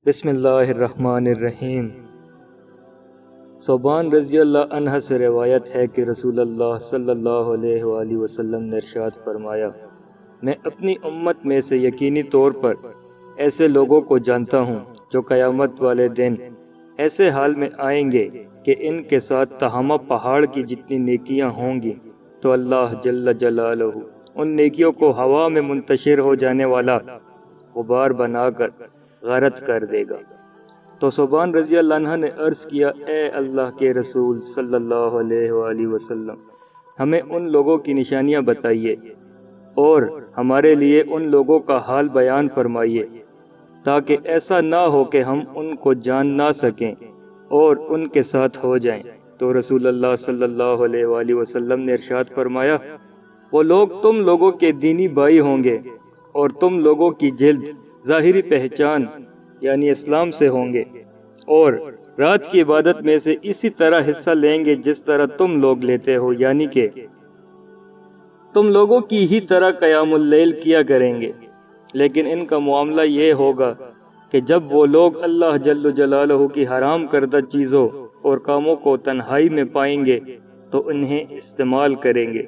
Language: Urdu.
بسم اللہ الرحمن الرحیم۔ ثوبان رضی اللہ عنہ سے روایت ہے کہ رسول اللہ صلی اللہ علیہ وآلہ وسلم نے ارشاد فرمایا، میں اپنی امت میں سے یقینی طور پر ایسے لوگوں کو جانتا ہوں جو قیامت والے دن ایسے حال میں آئیں گے کہ ان کے ساتھ تہامہ پہاڑ کی جتنی نیکیاں ہوں گی تو اللہ جل جلالہ ان نیکیوں کو ہوا میں منتشر ہو جانے والا غبار بنا کر غارت کر دے گا۔ تو ثوبان رضی اللہ عنہ نے عرض کیا، اے اللہ کے رسول صلی اللہ علیہ وآلہ وسلم، ہمیں ان لوگوں کی نشانیاں بتائیے اور ہمارے لیے ان لوگوں کا حال بیان فرمائیے تاکہ ایسا نہ ہو کہ ہم ان کو جان نہ سکیں اور ان کے ساتھ ہو جائیں۔ تو رسول اللہ صلی اللہ علیہ وآلہ وسلم نے ارشاد فرمایا، وہ لوگ تم لوگوں کے دینی بھائی ہوں گے اور تم لوگوں کی جلد ظاہری پہچان یعنی اسلام سے ہوں گے اور رات کی عبادت میں سے اسی طرح حصہ لیں گے جس طرح تم لوگ لیتے ہو، یعنی کہ تم لوگوں کی ہی طرح قیام اللیل کیا کریں گے۔ لیکن ان کا معاملہ یہ ہوگا کہ جب وہ لوگ اللہ جل جلالہ کی حرام کردہ چیزوں اور کاموں کو تنہائی میں پائیں گے تو انہیں استعمال کریں گے۔